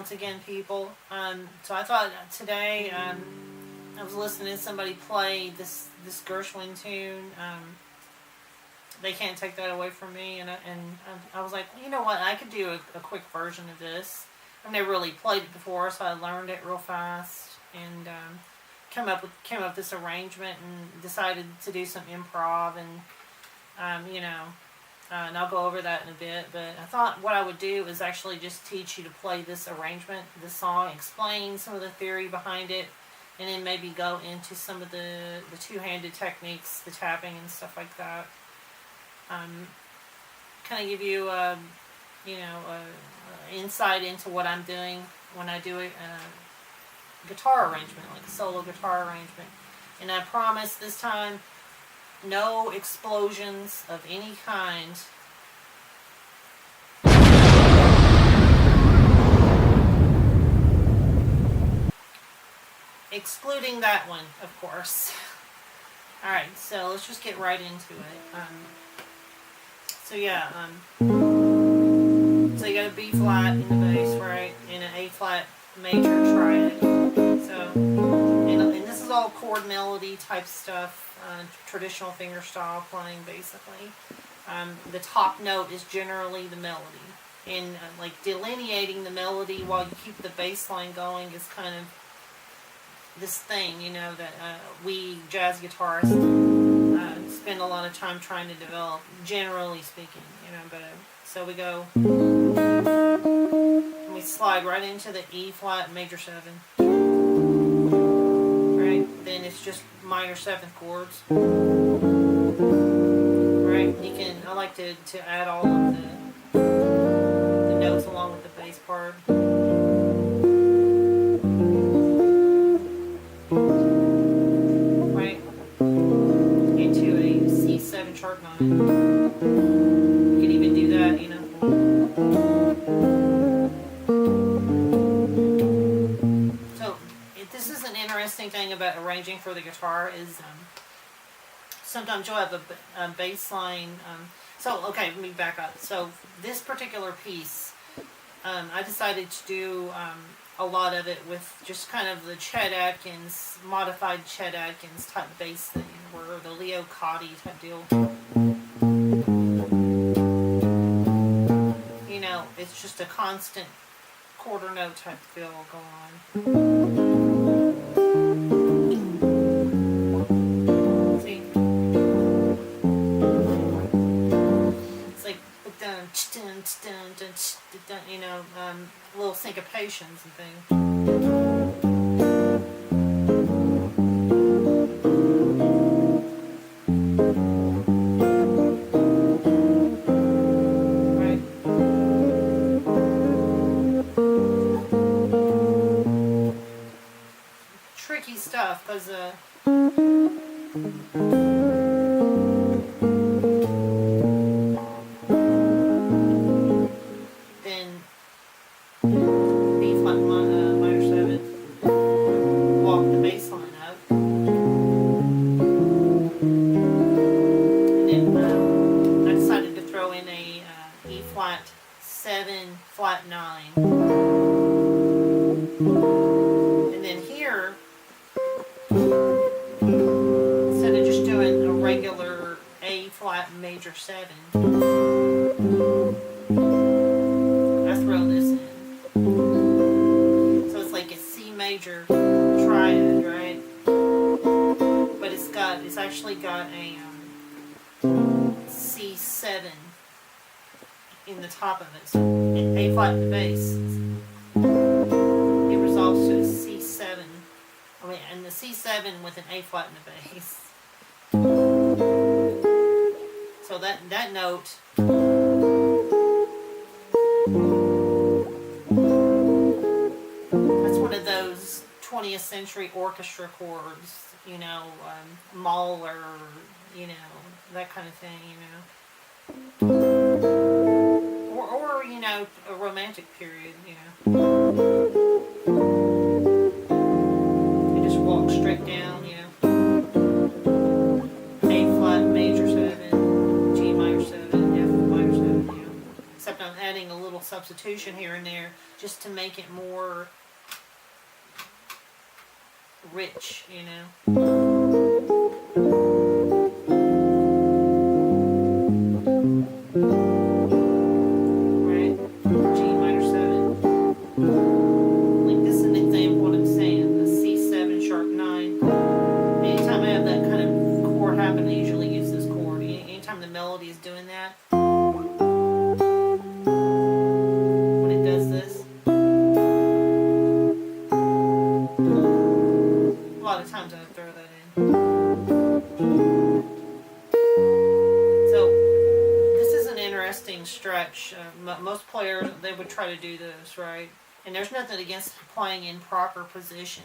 once again, people. So I thought today, I was listening to somebody play this Gershwin tune. They can't take that away from me, and I was like, well, you know what? I could do a quick version of this. I've never really played it before, so I learned it real fast and came up with this arrangement and decided to do some improv and and I'll go over that in a bit. But I thought what I would do is actually just teach you to play this arrangement, this song, explain some of the theory behind it, and then maybe go into some of the two-handed techniques, the tapping and stuff like that. Kind of give you insight into what I'm doing when I do a guitar arrangement, like a solo guitar arrangement. And I promise this time, no explosions of any kind. Excluding that one, of course. Alright, so let's just get right into it. So you got a B flat in the bass, right? And an A flat major triad. So, and this is all chord melody type stuff. Traditional fingerstyle playing, basically. The top note is generally the melody, and like delineating the melody while you keep the bass line going is kind of this thing, that we jazz guitarists spend a lot of time trying to develop. Generally speaking, but so we go, and we slide right into the E flat major 7. Then it's just minor 7th chords. Right? I like to add all of the notes along with the bass part. Right? Into a C7 sharp 9. You can even do that, Interesting thing about arranging for the guitar is sometimes you'll have a bass line. Let me back up. So this particular piece, I decided to do a lot of it with just kind of the Chet Atkins, modified Chet Atkins type bass thing, or the Leo Cotty type deal. It's just a constant quarter note type feel going on. Little syncopations and things. Right. Tricky stuff, because flat 9. And then here, instead of just doing a regular A flat major 7, I throw this in. So it's like a C major triad, right? But it's actually got a C7 in the top of it. So A flat in the bass, it resolves to a C7. And the C7 with an A flat in the bass. So that note, that's one of those 20th century orchestra chords, Mahler, that kind of thing, Or a romantic period, You just walk straight down, A flat major 7, G minor 7, F minor 7, Except I'm adding a little substitution here and there just to make it more rich, you know. Stretch. Most players, they would try to do this, right? And there's nothing against playing in proper position.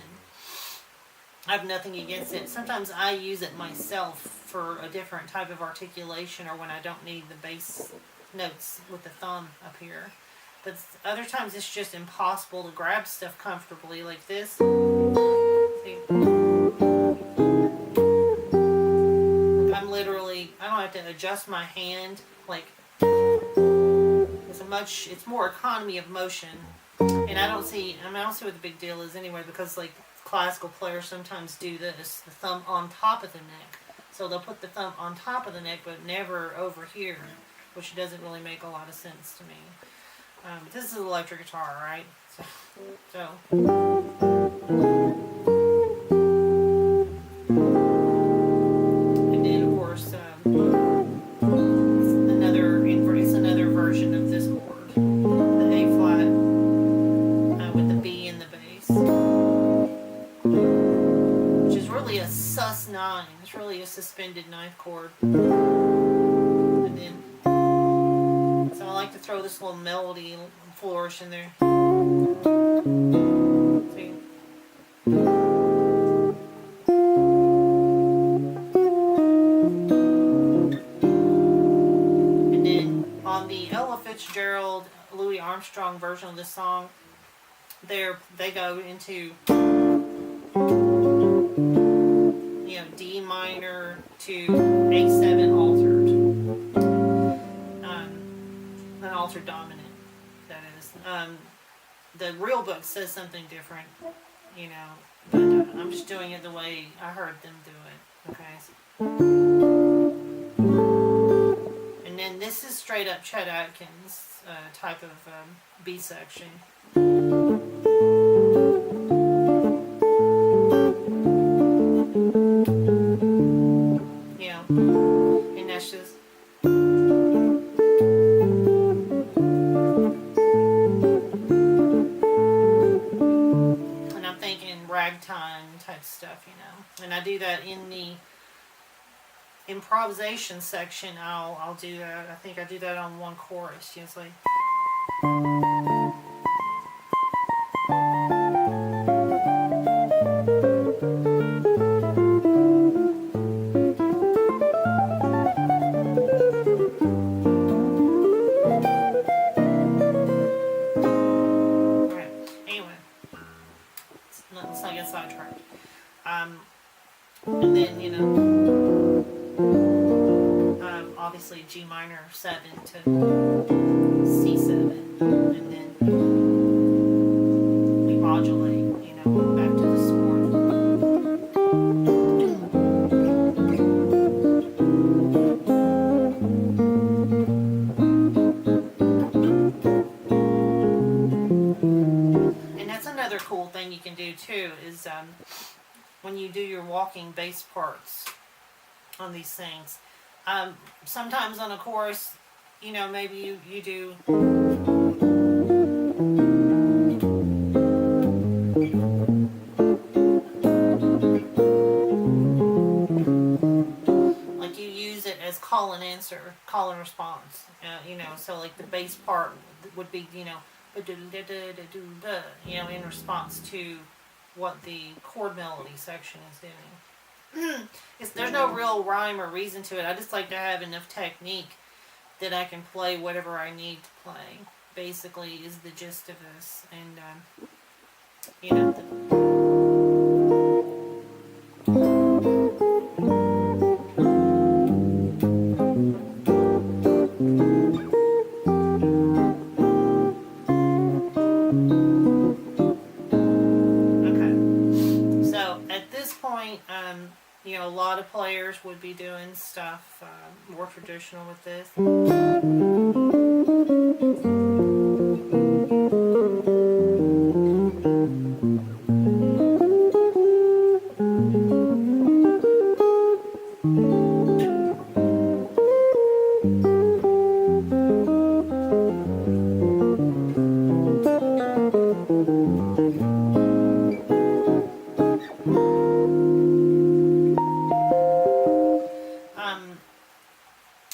I have nothing against it. Sometimes I use it myself for a different type of articulation, or when I don't need the bass notes with the thumb up here. But other times it's just impossible to grab stuff comfortably like this. See? I'm literally, I don't have to adjust my hand like it's more economy of motion, and I don't see what the big deal is anyway, because like classical players sometimes do this, the thumb on top of the neck, so they'll put the thumb on top of the neck but never over here, which doesn't really make a lot of sense to me. This is an electric guitar, right? So and then of course it's another version of this chord, the A flat with the B in the bass, which is really a sus9. It's really a suspended ninth chord. And then, so I like to throw this little melody flourish in there. See? Fitzgerald, Louis Armstrong version of this song, they go into, you know, D minor to A7 altered, an altered dominant, that is. The real book says something different, you know, but I'm just doing it the way I heard them do it, okay? And then this is straight up Chet Atkins type of B section. You know, and that's just. And I'm thinking ragtime type stuff, you know. And I do that in the improvisation section. I'll do that. I think I do that on one chorus. It's like. Alright, anyway. Let's not get sidetracked. And then, you know, obviously G minor 7 to C7, and then we modulate, you know, back to the chord. And that's another cool thing you can do too, is when you do your walking bass parts on these things. Sometimes on a chorus, you know, maybe you do like you use it as call and answer, call and response, you know, so like the bass part would be, you know, in response to what the chord melody section is doing. There's no real rhyme or reason to it. I just like to have enough technique that I can play whatever I need to play, basically, is the gist of this. And, you know, players would be doing stuff more traditional with this.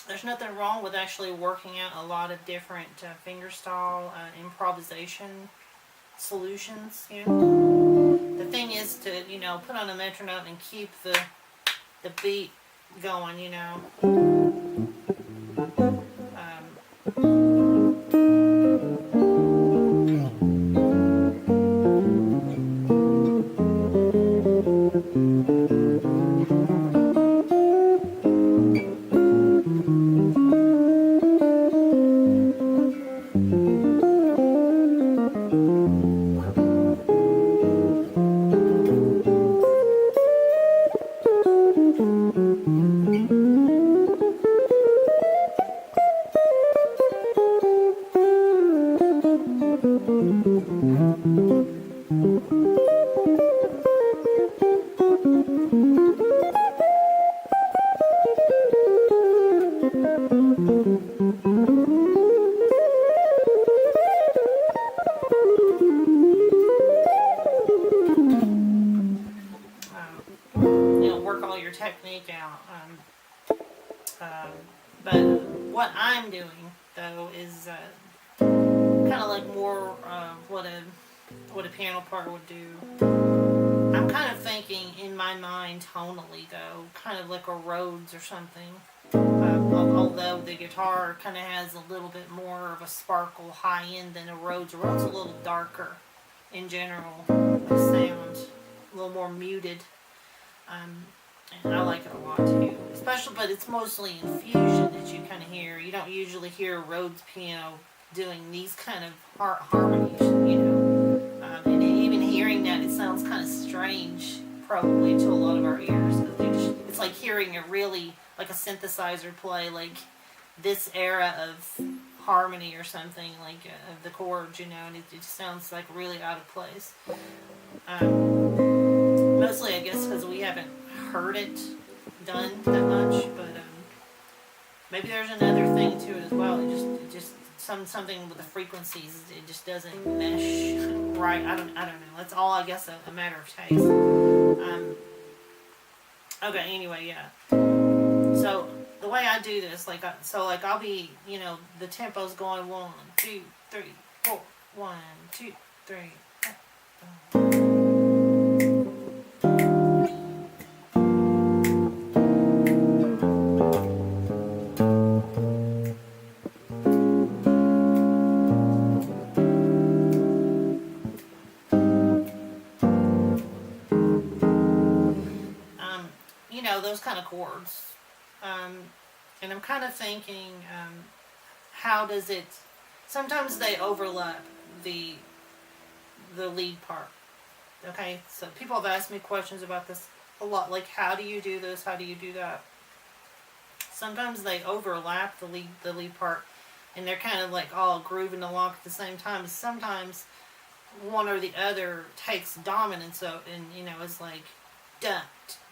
There's nothing wrong with actually working out a lot of different fingerstyle improvisation solutions. You know, the thing is to put on a metronome and keep the beat going. You know. Work all your technique out. But what I'm doing though is kind of like more what a piano part would do. I'm kind of thinking in my mind tonally though, kind of like a Rhodes or something. Although the guitar kind of has a little bit more of a sparkle high end than a Rhodes. A Rhodes a little darker in general, the sound, a little more muted. And I like it a lot too, especially, but it's mostly in fusion that you kind of hear. You don't usually hear a Rhodes piano doing these kind of harmonies, you know. And even hearing that, it sounds kind of strange, probably to a lot of our ears. It's like hearing a really, like a synthesizer play, like this era of harmony or something, like of the chords, you know, and it just sounds like really out of place. Mostly, I guess, because we haven't heard it done that much, but maybe there's another thing to it as well. It just something with the frequencies. It just doesn't mesh right. I don't know. That's all, I guess, a matter of taste. Okay. Anyway, yeah. So the way I do this, I'll be, the tempo's going 1, 2, 3, 4, 1, 2, 3. Those kind of chords. And I'm kind of thinking, how does it, sometimes they overlap the lead part. Okay, so people have asked me questions about this a lot, like how do you do this, how do you do that? Sometimes they overlap the lead part, and they're kind of like all grooving along at the same time. Sometimes one or the other takes dominance, and it's like da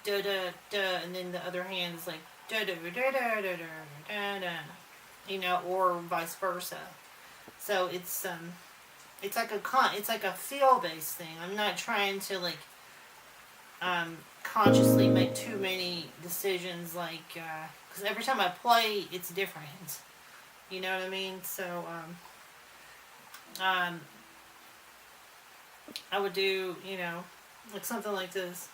da da da, and then the other hand is like da da da da da da da, or vice versa. So it's like a feel based thing. I'm not trying to consciously make too many decisions, because every time I play it's different. You know what I mean? So I would do like something like this.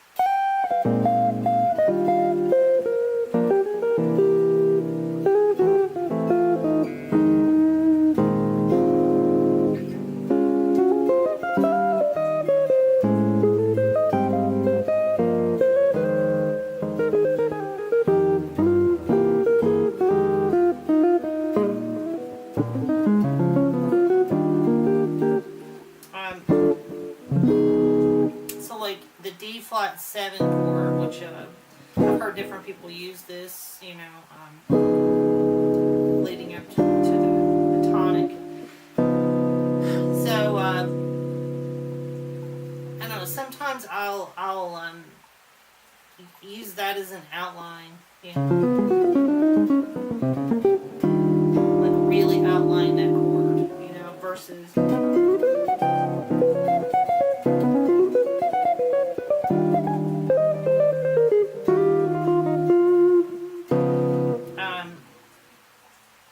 So like the D flat 7 chord, which I've heard different people use this, leading up to the tonic. So I don't know. Sometimes I'll use that as an outline, like really outline that chord, versus.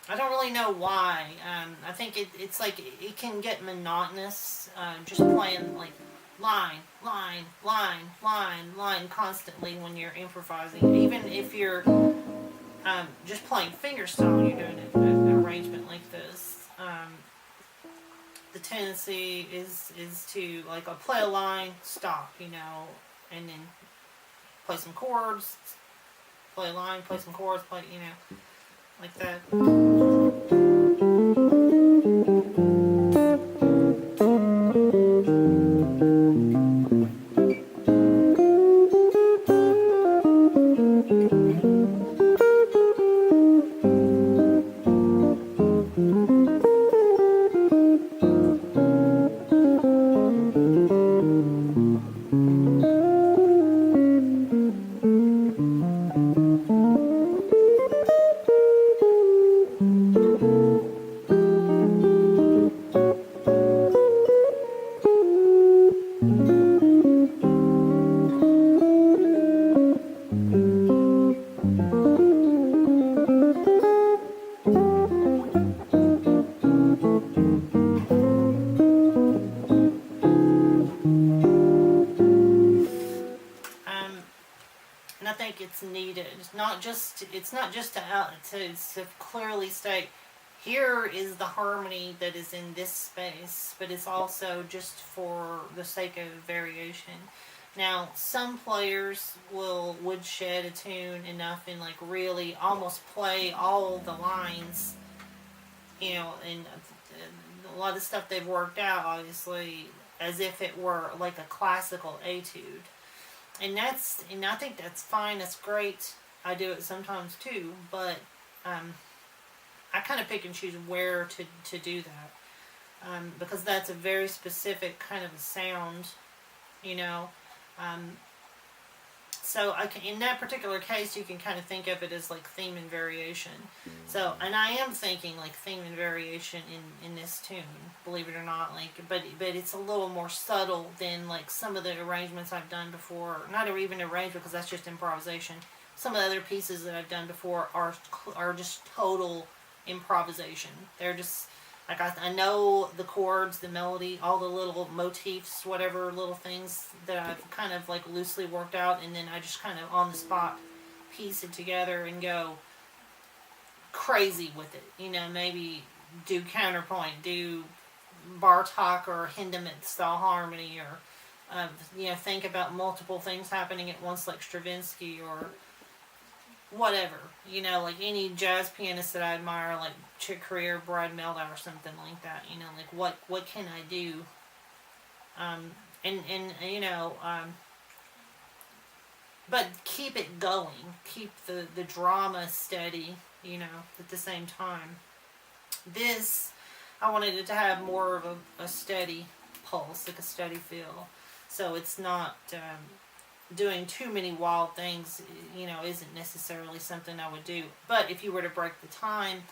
I don't really know why. I think it's like it can get monotonous, just playing like line, line, line, line, line constantly when you're improvising. Even if you're just playing fingerstyle, you're doing an arrangement like this. The tendency is to like I'll play a line, stop, and then play some chords, play a line, play some chords, play, like that. It's needed. It's not just to clearly state here is the harmony that is in this space, but it's also just for the sake of variation. Now, some players would shed a tune enough and like really almost play all the lines, and a lot of stuff they've worked out obviously as if it were like a classical etude. And I think that's fine, that's great. I do it sometimes too, but I kind of pick and choose where to do that, because that's a very specific kind of a sound, so in that particular case, you can kind of think of it as like theme and variation. So, and I am thinking like theme and variation in this tune, believe it or not. Like, but it's a little more subtle than like some of the arrangements I've done before. Not even arrangement, because that's just improvisation. Some of the other pieces that I've done before are just total improvisation. They're just like I know the chords, the melody, all the little motifs, whatever little things that I've kind of like loosely worked out, and then I just kind of on the spot piece it together and go crazy with it. Maybe do counterpoint, do Bartok or Hindemith style harmony, or think about multiple things happening at once, like Stravinsky or whatever, like any jazz pianist that I admire, like Chick Corea or Brad Mehldau or something like that, like what can I do, but keep it going, keep the drama steady, at the same time. This, I wanted it to have more of a steady pulse, like a steady feel, so it's not, doing too many wild things, isn't necessarily something I would do. But if you were to break the time,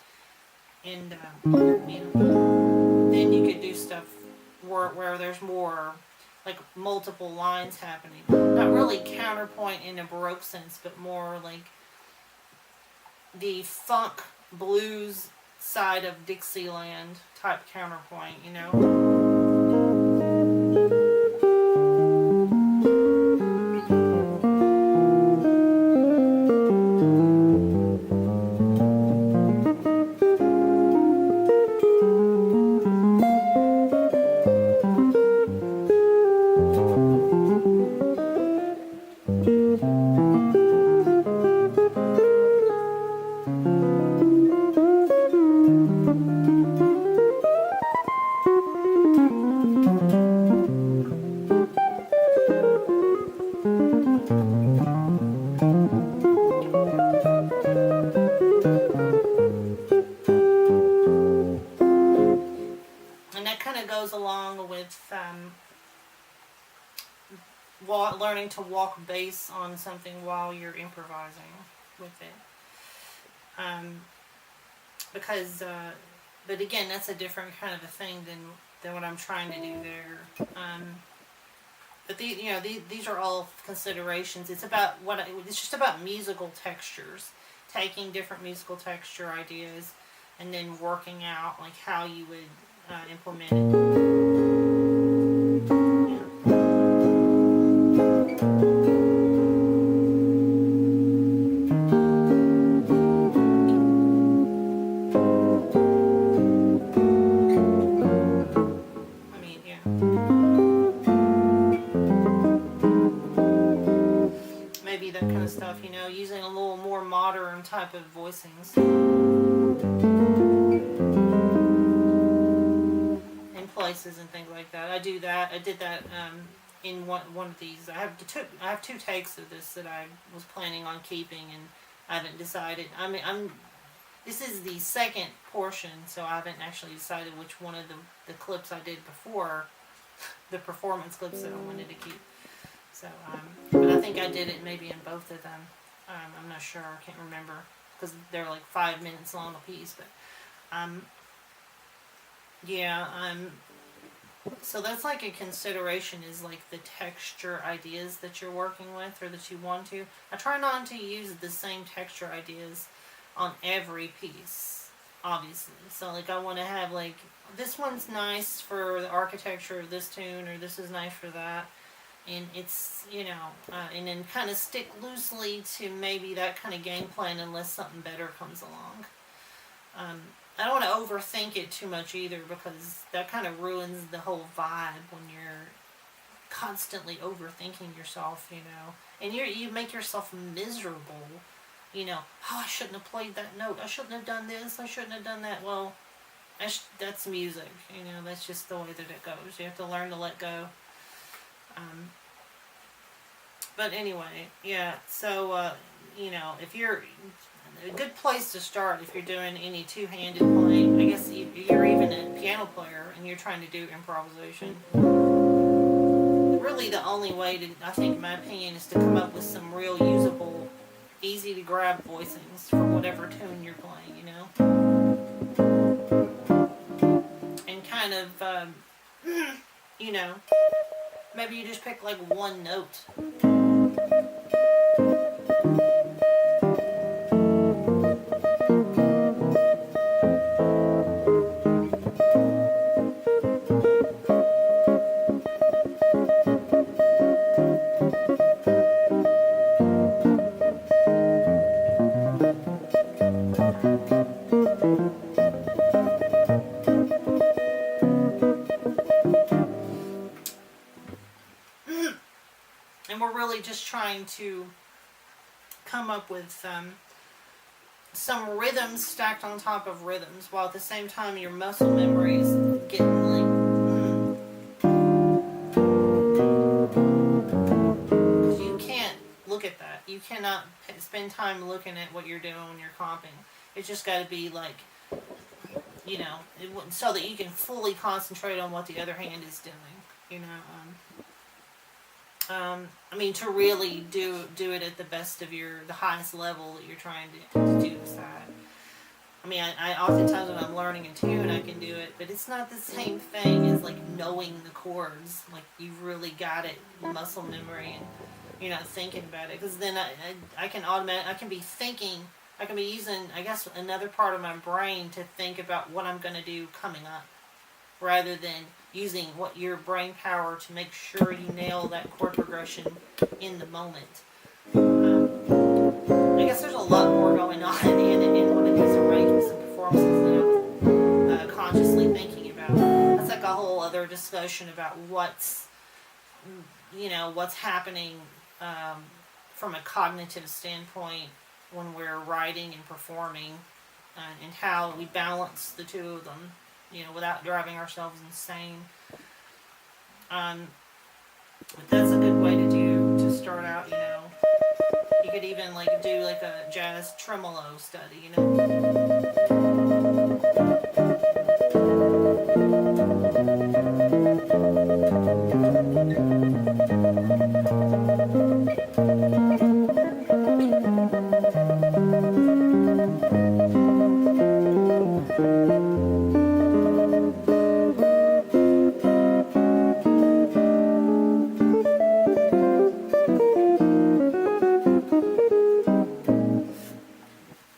and then you could do stuff where there's more like multiple lines happening. Not really counterpoint in a Baroque sense, but more like the funk blues side of Dixieland type counterpoint, learning to walk bass on something while you're improvising with it. Because, but again, that's a different kind of a thing than what I'm trying to do there. But these are all considerations. It's about it's just about musical textures, taking different musical texture ideas, and then working out like how you would implement it. That kind of stuff, using a little more modern type of voicings in places and things like that. I do that. I did that in one of these. I have 2 takes of this that I was planning on keeping, and I haven't decided. This is the second portion, so I haven't actually decided which one of the clips I did before, the performance clips that I wanted to keep. So, but I think I did it maybe in both of them. I'm not sure. I can't remember because they're like 5 minutes long a piece. But, so that's like a consideration, is like the texture ideas that you're working with or that you want to. I try not to use the same texture ideas on every piece, obviously. So like I want to have like, this one's nice for the architecture of this tune, or this is nice for that. And it's, and then kind of stick loosely to maybe that kind of game plan unless something better comes along. I don't want to overthink it too much either, because that kind of ruins the whole vibe when you're constantly overthinking yourself, and you make yourself miserable, oh, I shouldn't have played that note, I shouldn't have done this, I shouldn't have done that. Well, that's music, that's just the way that it goes. You have to learn to let go. But anyway, yeah, so, if you're, a good place to start if you're doing any two-handed playing, I guess you're even a piano player and you're trying to do improvisation, really the only way to, I think in my opinion, is to come up with some real usable, easy to grab voicings for whatever tune you're playing, and kind of, maybe you just pick like one note. And we're really just trying to come up with some rhythms stacked on top of rhythms, while at the same time your muscle memory is getting like, because you can't look at that. You cannot spend time looking at what you're doing when you're comping. It's just got to be like, so that you can fully concentrate on what the other hand is doing, to really do it at the best of the highest level that you're trying to do this at. I oftentimes when I'm learning a tune, I can do it, but it's not the same thing as like knowing the chords. Like you've really got it, muscle memory, and you're not thinking about it. Because then I can be using, I guess, another part of my brain to think about what I'm going to do coming up, rather than using your brain power to make sure you nail that chord progression in the moment. I guess there's a lot more going on in one of these arrangements and performances that I'm consciously thinking about. That's like a whole other discussion about what's happening from a cognitive standpoint when we're writing and performing, and how we balance the two of them, without driving ourselves insane. But that's a good way to start out, You could even do a jazz tremolo study,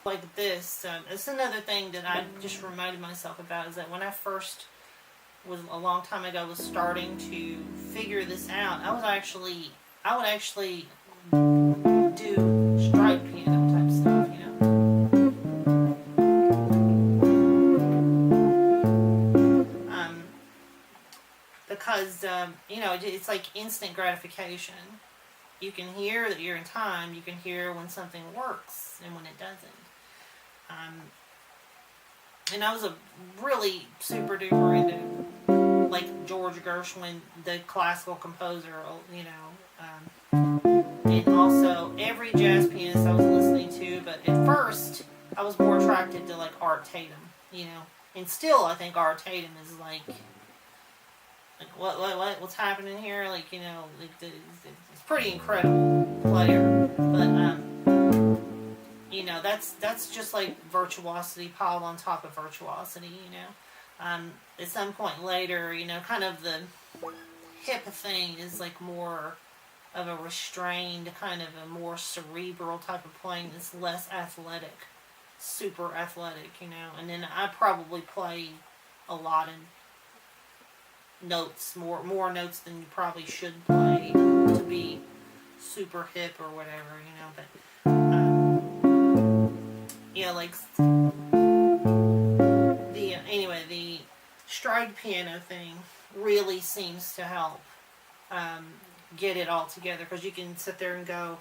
Like this, it's another thing that I just reminded myself about, is that when I first was, a long time ago, was starting to figure this out, I would actually do stride piano type stuff, you know, because you know, it's like instant gratification. You can hear that you're in time. You can hear when something works and when it doesn't. And I was a really super duper into like George Gershwin, the classical composer, you know, and also every jazz pianist I was listening to. But at first, I was more attracted to like Art Tatum, you know, and still I think Art Tatum is like what's happening here? Like, you know, like it's pretty incredible player, but you know, that's just like virtuosity piled on top of virtuosity, you know. At some point later, you know, kind of the hip thing is like more of a restrained, kind of a more cerebral type of playing that's less athletic, super athletic, you know. And then I probably play a lot of notes, more notes than you probably should play to be super hip or whatever, you know. But yeah, like the anyway, the stride piano thing really seems to help get it all together, because you can sit there and go,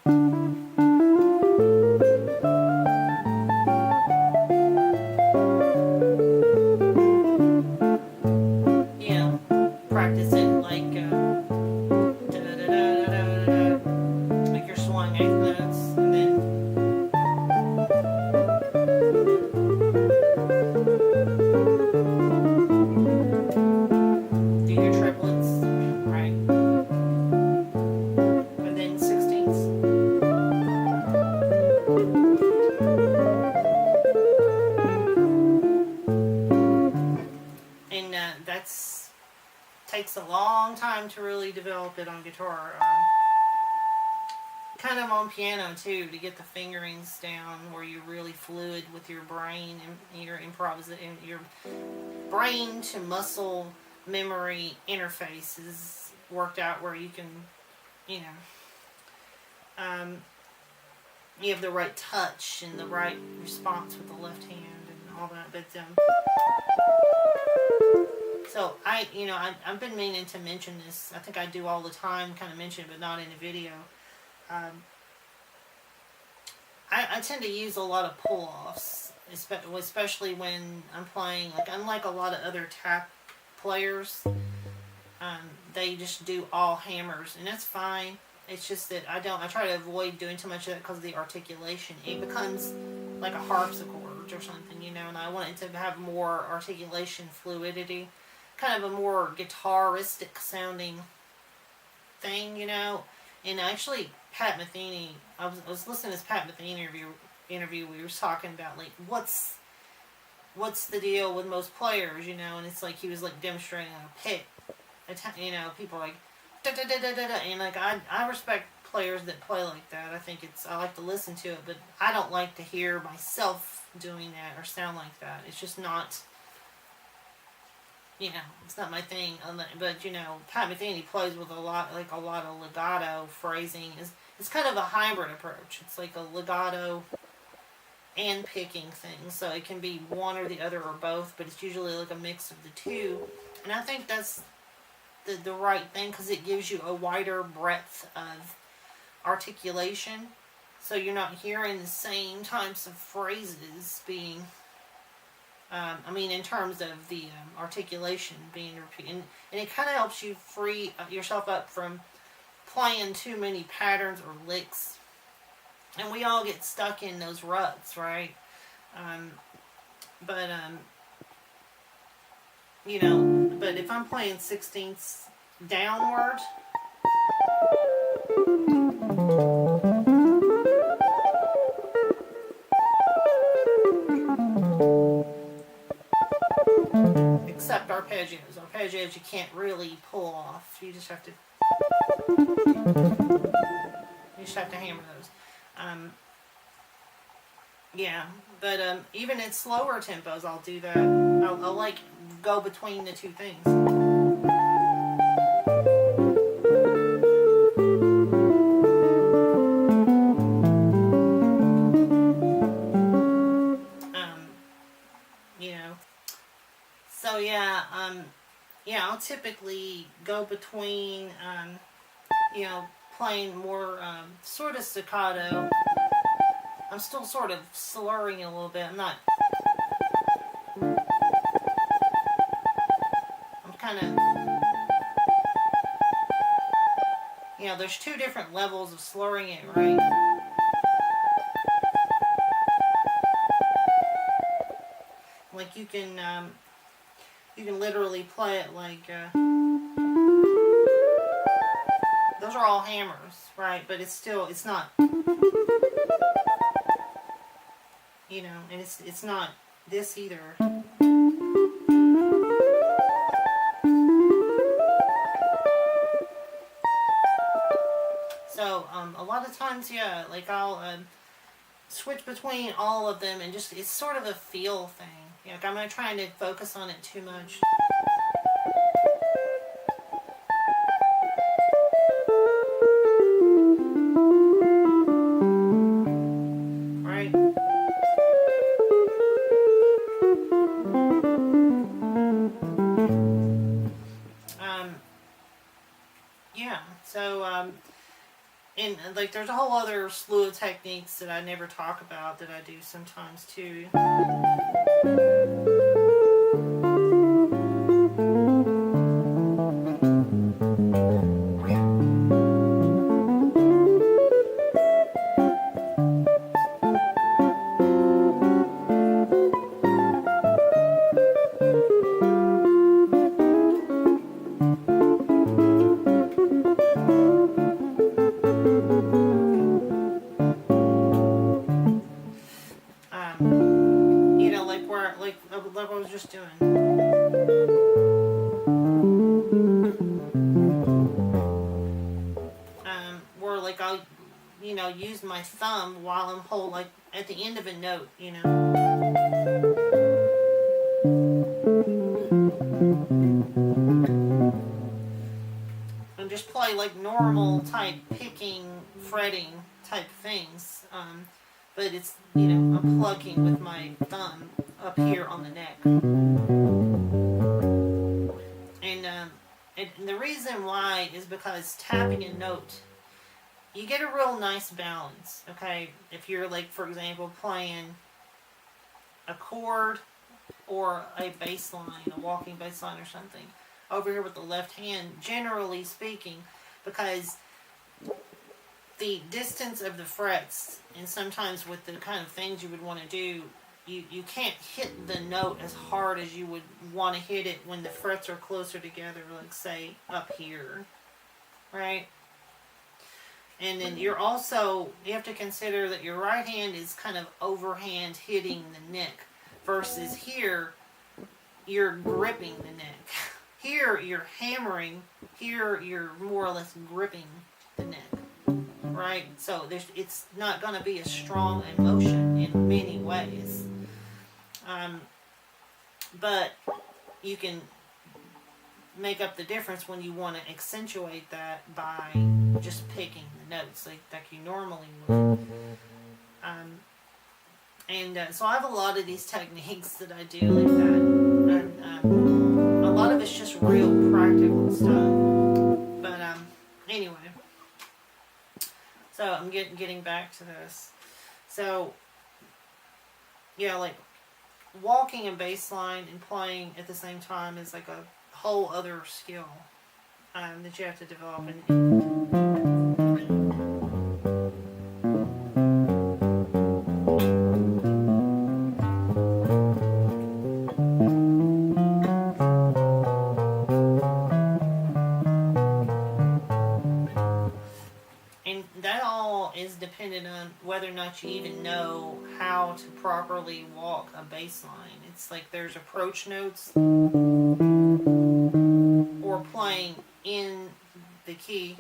you know, practice it like like you're swung eighth notes, and then do your triplets, right? And then sixteenths. And that's takes a long time to really develop it on guitar. Kind of on piano too, to get the fingerings down where you're really fluid with your brain and your improvisation, your brain to muscle memory interface is worked out where you can, you know, you have the right touch and the right response with the left hand and all that. But so I've been meaning to mention this. I think I do all the time, kind of mention it, but not in a video. I tend to use a lot of pull-offs, especially when I'm playing, like, unlike a lot of other tap players, they just do all hammers, and that's fine. It's just that I try to avoid doing too much of that because of the articulation. It becomes like a harpsichord or something, you know, and I want it to have more articulation, fluidity, kind of a more guitaristic sounding thing, you know. And actually, Pat Metheny, I was listening to this Pat Metheny interview. We were talking about, like, what's the deal with most players, you know? And it's like he was like demonstrating a pick. You know, people are like da da da da da da, and like I respect players that play like that. I like to listen to it, but I don't like to hear myself doing that or sound like that. It's just not. You know, it's not my thing. But, you know, Pat Metheny plays with a lot of legato phrasing. It's kind of a hybrid approach. It's like a legato and picking thing. So it can be one or the other or both, but it's usually like a mix of the two. And I think that's the right thing, because it gives you a wider breadth of articulation. So you're not hearing the same types of phrases being... in terms of the articulation being repeated. And it kind of helps you free yourself up from playing too many patterns or licks. And we all get stuck in those ruts, right? But if I'm playing sixteenths downward... except arpeggios. Arpeggios you can't really pull off. You just have to hammer those. Yeah, but even at slower tempos, I'll do that. I'll like go between the two things. You know. So yeah, I'll typically go between, you know, playing more sort of staccato. I'm still sort of slurring it a little bit. I'm kind of, you know, there's two different levels of slurring it, right? Like you can literally play it like, those are all hammers, right? But it's not, you know, and it's not this either. So, a lot of times, yeah, like I'll switch between all of them and just, it's sort of a feel thing. Yeah, like I'm not trying to focus on it too much. Right? Yeah, so, and like there's a whole other slew of techniques that I never talk about that I do sometimes too. You know, like where, like I was just doing. Where like I'll, you know, use my thumb while I'm holding, like at the end of a note, you know. And just play like normal type picking, fretting type things. But it's, you know, I'm plucking with my thumb up here on the neck. And the reason why is because tapping a note, you get a real nice balance, okay? If you're like, for example, playing a chord or a bass line, a walking bass line or something, over here with the left hand, generally speaking, because the distance of the frets, and sometimes with the kind of things you would want to do, you can't hit the note as hard as you would want to hit it when the frets are closer together, like say up here, right? And then you have to consider that your right hand is kind of overhand hitting the neck, versus here, you're gripping the neck. Here, you're hammering. Here, you're more or less gripping the neck. Right? So it's not going to be a strong emotion in many ways. But you can make up the difference when you want to accentuate that by just picking the notes like you normally would. So I have a lot of these techniques that I do like that. And a lot of it's just real practical stuff. But anyway. So I'm getting back to this. So yeah, like walking a bass line and playing at the same time is like a whole other skill that you have to develop. And that all is dependent on whether or not you even know how to properly walk a bass line. It's like there's approach notes. we're playing in the key.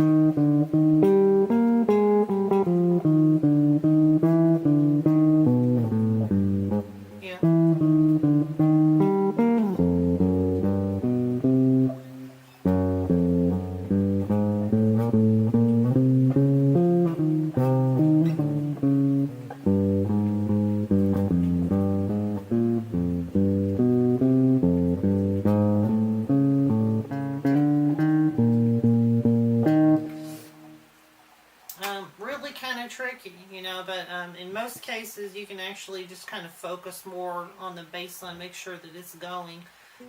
Really kind of tricky, but in most cases you can actually just kind of focus more on the bass line, make sure that it's going,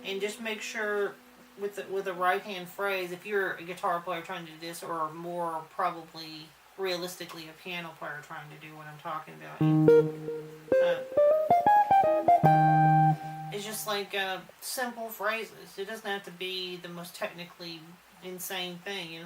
and just make sure with the right hand phrase, if you're a guitar player trying to do this, or more probably realistically a piano player trying to do what I'm talking about, it's just like simple phrases. It doesn't have to be the most technically insane thing,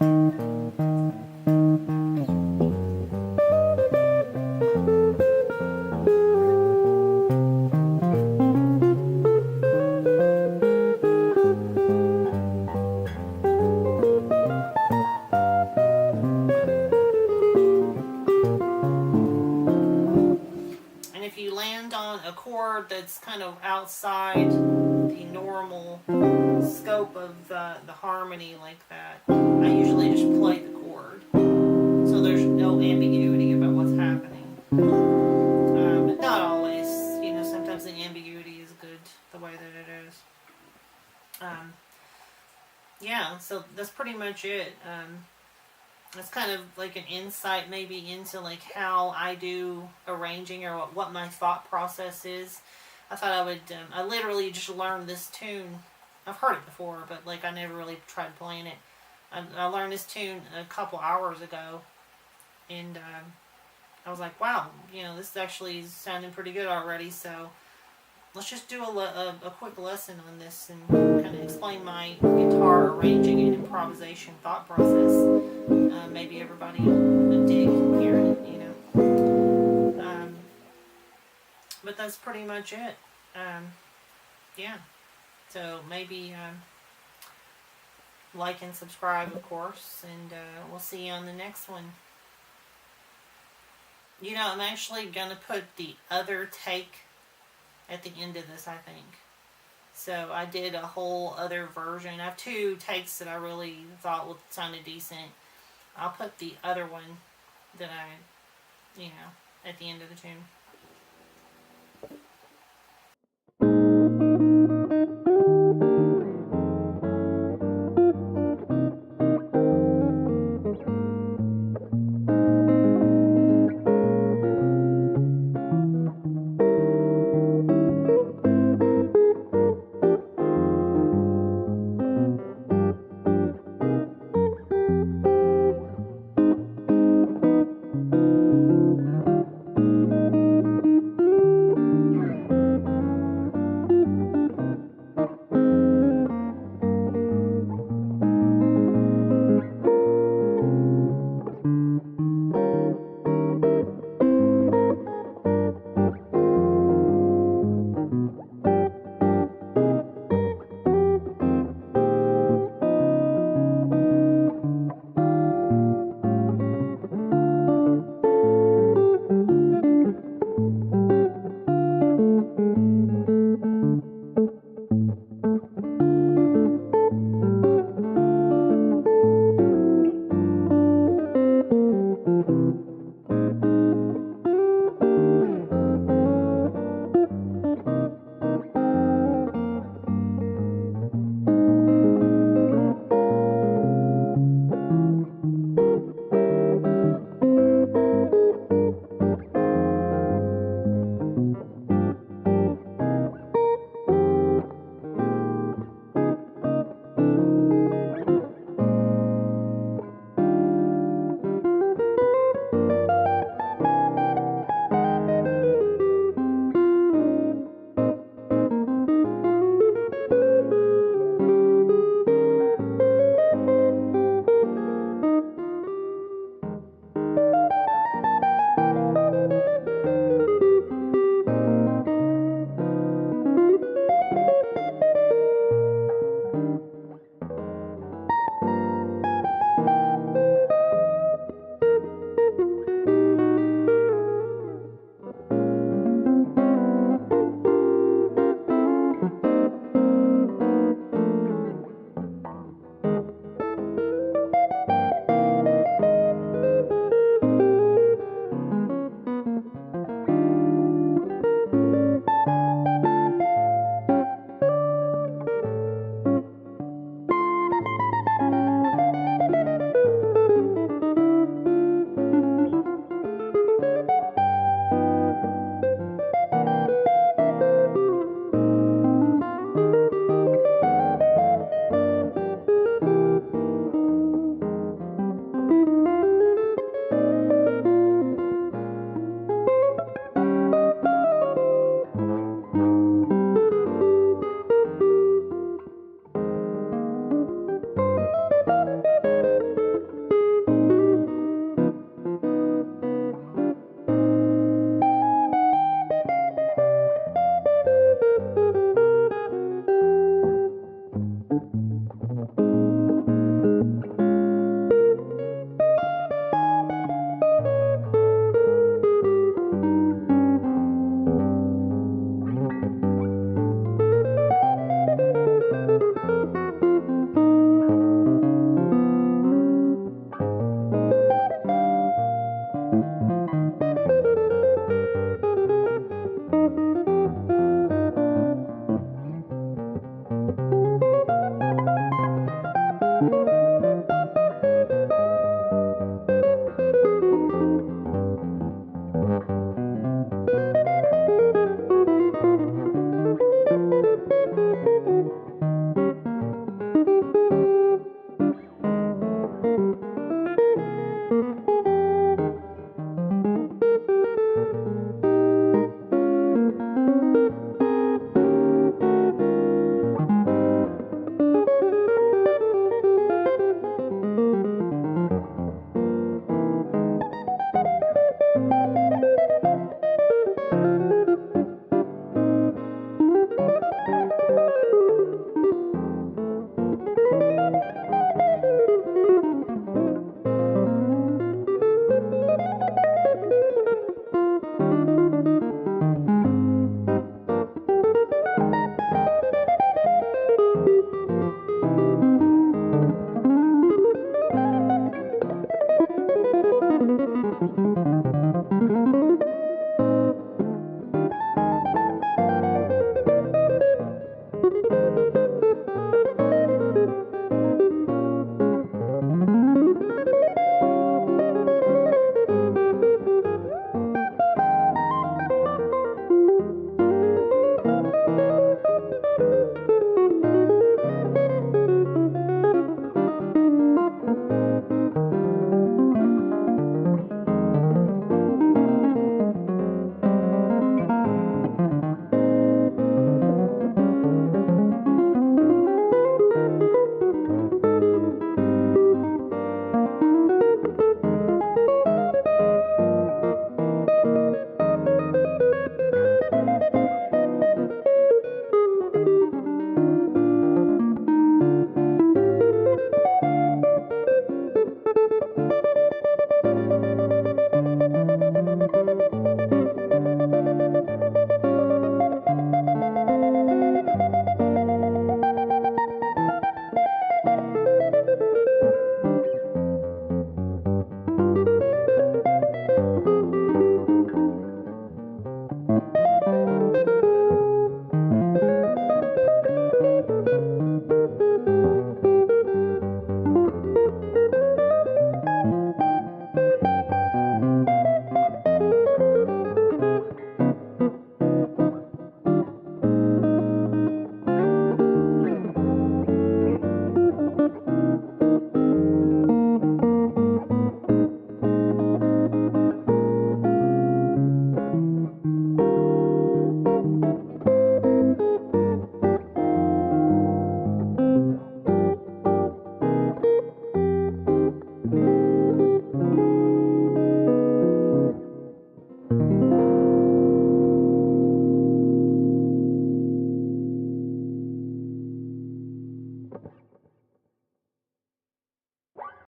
if you land on a chord that's kind of outside the normal scope of the harmony like that, I usually just play the chord. So there's no ambiguity about what's happening. But not always. Sometimes the ambiguity is good the way that it is. Yeah, so that's pretty much it. It's kind of like an insight maybe into like how I do arranging, or what my thought process is. I thought I would, I literally just learned this tune. I've heard it before, but like I never really tried playing it. I learned this tune a couple hours ago, and I was like, wow, this actually is sounding pretty good already, so let's just do a quick lesson on this and kind of explain my guitar arranging and improvisation thought process. Maybe everybody will dig hearing it, but that's pretty much it. Yeah. So maybe like and subscribe, of course, and we'll see you on the next one. I'm actually going to put the other take at the end of this, I think. So I did a whole other version. I have 2 takes that I really thought sounded decent. I'll put the other one that at the end of the tune.